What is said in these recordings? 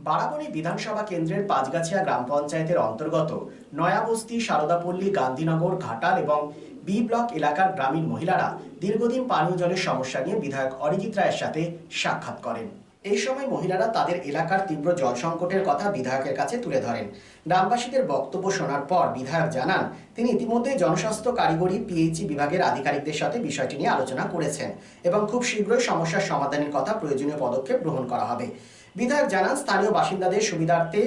বারাবণী বিধানসভা কেন্দ্রের পাঁচগাছিয়া গ্রাম পঞ্চায়েতের অন্তর্গত নয়াবস্তি, সারদাপল্লী, গান্ধীনগর, ঘাটাল এবং বি ব্লক এলাকার গ্রামীণ মহিলারা দীর্ঘদিন পানীয় জলের সমস্যা নিয়ে বিধায়ক অরিজিৎ রায়ের সাথে সাক্ষাৎ করেন। এই সময় মহিলারা তাদের এলাকার তীব্র জল সংকটের কথা বিধায়কের কাছে তুলে ধরেন। গ্রামবাসীদের বক্তব্য শোনার পর বিধায়ক জানান, তিনি ইতিমধ্যে জনস্বাস্থ্য কারিগরি পিএইচই বিভাগের আধিকারিকদের সাথে বিষয়টি নিয়ে আলোচনা করেছেন এবং খুব শীঘ্রই সমস্যার সমাধানের কথা প্রয়োজনীয় পদক্ষেপ গ্রহণ করা হবে। বিধায়ক জানান, স্থানীয় বাসিন্দাদের সুবিধার্থে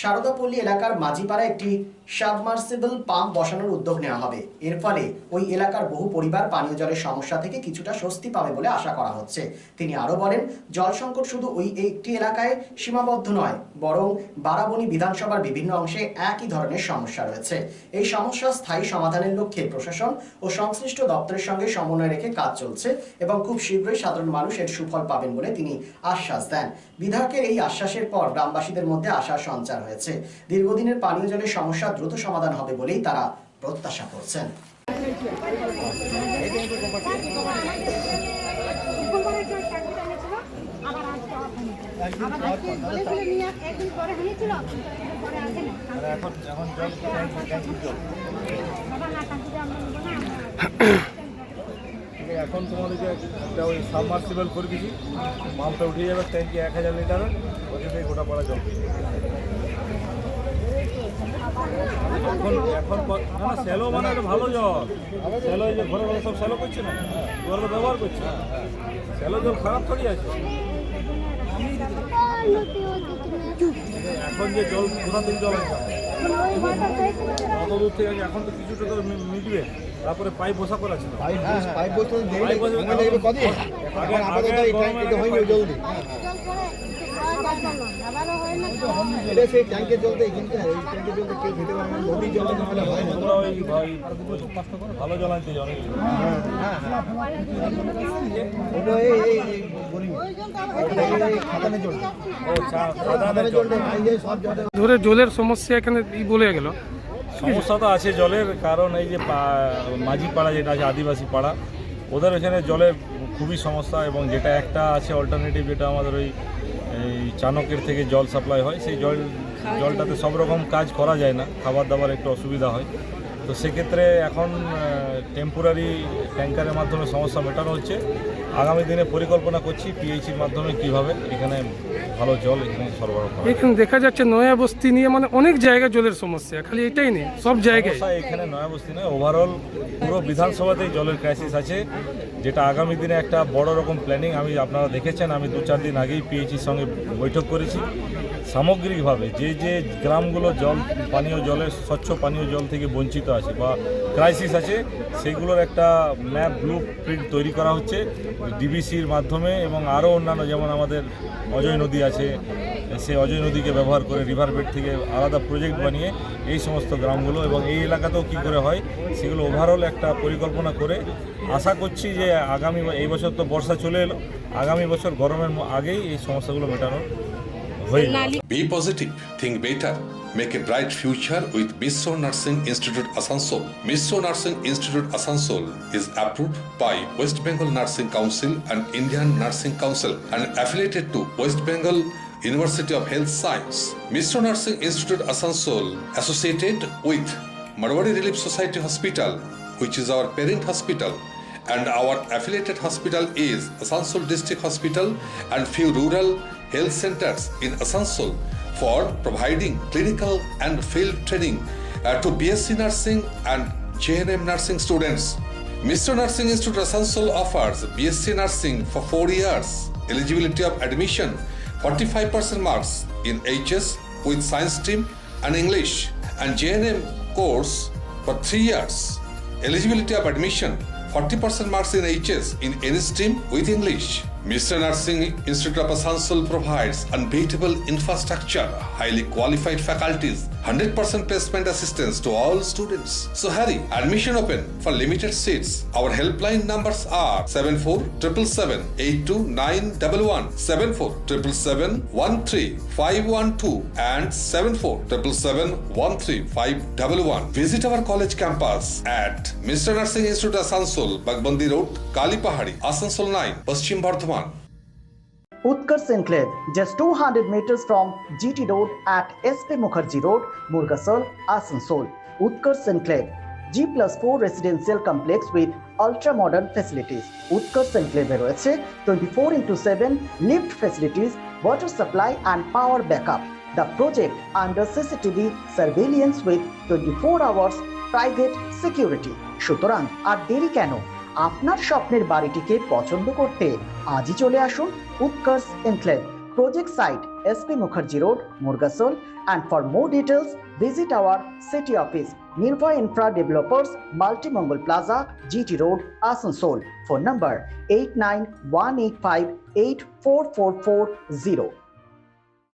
সারদাপল্লী এলাকার মাঝিপাড়া একটি সাবমার্সিবল পাম্প বসানোর উদ্যোগ নেওয়া হবে। এর ফলে ওই এলাকার বহু পরিবার পানীয় জলের সমস্যা থেকে কিছুটা স্বস্তি পাবে বলে আশা করা হচ্ছে। তিনি আরো বলেন, জল সংকট শুধু ওই একটি এলাকায় সীমাবদ্ধ নয়, বরং বারাবণী বিধানসভার বিভিন্ন অংশে একই ধরনের সমস্যা রয়েছে। এই সমস্যা স্থায়ী সমাধানের লক্ষ্যে প্রশাসন ও সংশ্লিষ্ট দপ্তরের সঙ্গে সমন্বয় রেখে কাজ চলছে এবং খুব শীঘ্রই সাধারণ মানুষ এর সুফল পাবেন বলে তিনি আশ্বাস দেন। বিধায়কের এই আশ্বাসের পর গ্রামবাসীদের মধ্যে আশার সঞ্চার হয়েছে। দীর্ঘদিনের পানীয় জলের সমস্যা দ্রুত সমাধান হবে বলেই তারা প্রত্যাশা করছেন। এখন তোমাদেরকে একটা ওই সাবমার্সিবল করে দিচ্ছি, পাম্পটা উঠে যাবে, ট্যাঙ্কি 1000 লিটারের, ওইটাই গোটা পড়া জল। এখন না স্যালো মানে একটা ভালো জল, স্যালো এই যে ঘরে ঘরে সব স্যালো করছে না, ঘরে ব্যবহার করছে, স্যালো জল খারাপ থরি আছে। এখন যে জল কোথা থেকে জল আছে কত দূর থেকে আছে, এখন তো কিছুটা তো মিটবে, তারপরে পাইপ বসা করা ছিল। ভালো জল আনতে ধরে জলের সমস্যা এখানে বলে গেল। সমস্যা তো আছে জলের, কারণ এই যে মাঝি পাড়া যেটা আছে আদিবাসী পাড়া, ওদের এখানে জলের খুবই সমস্যা। এবং যেটা একটা আছে অল্টারনেটিভ, যেটা আমাদের ওই চাণকের থেকে জল সাপ্লাই হয়, সেই জলটাতে সব রকম কাজ করা যায় না, খাবার দাবার একটু অসুবিধা হয়। তো সেক্ষেত্রে এখন টেম্পোরারি ট্যাঙ্কারের মাধ্যমে সমস্যা মেটানো হচ্ছে। আগামী দিনে পরিকল্পনা করছি পিএইচির মাধ্যমে কিভাবে এখানে ভালো জল এখানে সরবরাহ করা। এখানে দেখা যাচ্ছে নয়াবস্তি নিয়ে মানে অনেক জায়গায় জলের সমস্যা, খালি এটাই নেই, সব জায়গায়। এখানে নয়াবস্তি নয়, ওভারঅল পুরো বিধানসভাতেই জলের ক্রাইসিস আছে, যেটা আগামী দিনে একটা বড় রকম প্ল্যানিং। আপনারা দেখেছেন, আমি 2-4 দিন আগেই পিএইচির সঙ্গে বৈঠক করেছি। সামগ্রিকভাবে যে গ্রামগুলো পানীয় জলের স্বচ্ছ পানীয় জল থেকে বঞ্চিত আছে বা ক্রাইসিস আছে, সেগুলোর একটা ম্যাপ ব্লু প্রিন্ট তৈরি করা হচ্ছে ডিবিসির মাধ্যমে। এবং আরও অন্যান্য, যেমন আমাদের অজয় নদী আছে, সেই অজয় নদীকে ব্যবহার করে রিভার বেড থেকে আলাদা প্রজেক্ট বানিয়ে এই সমস্ত গ্রামগুলো এবং এই এলাকাতেও কী করে হয় সেগুলো ওভারঅল একটা পরিকল্পনা করে আশা করছি যে এই বছর তো বর্ষা চলে এলো, আগামী বছর গরমের আগেই এই সমস্যাগুলো মেটানোর হয়ে যাবে। Be positive, think better, make a bright future with Missio Nursing Institute Asansol. Missio Nursing Institute Asansol is approved by West Bengal Nursing Council and Indian Nursing Council and affiliated to West Bengal University of Health Science. Missio Nursing Institute Asansol associated with Marwari Relief Society Hospital, which is our parent hospital, and our affiliated hospital is Asansol District Hospital and few rural health centers in Asansol for providing clinical and field training to BSc Nursing and JNM Nursing students. Missio Nursing Institute Asansol offers BSc Nursing for 4 years. Eligibility of admission 45% marks in HS with science stream and English, and JNM course for 3 years. Eligibility of admission 40% marks in HS in any stream with English. Missio Nursing Institute of Asansol provides unbeatable infrastructure, highly qualified faculties, 100% placement assistance to all students. So hurry, admission open for limited seats. Our helpline numbers are 7477782911, 7477713512 and 7477135111. Visit our college campus at Missio Nursing Institute Asansol, Bagbandi Road, Kalipahari, Asansol 9, Paschim Bardhaman. Utkarsh Enclave, just 200 meters from GT Road at SP Mukherjee Road, Murgasol, Asansol. Utkarsh Enclave, G+4 residential complex with ultra-modern facilities. Utkarsh Enclave রয়েছে 24/7 lift facilities, water supply and power backup. The project under CCTV surveillance with 24 hours private security. সুতরাং আর দেরি কেন? আপনার স্বপ্নের বাড়িটিকে পছন্দ করতে আজই চলে আসুন উৎকর্ষ enclave, project site SP Mukherjee Road, Murgasol, and for more details visit our city office, Nirbhay Infra Developers, Multi-Mongol Plaza, GT Road, Asansol. Phone number 8918584440.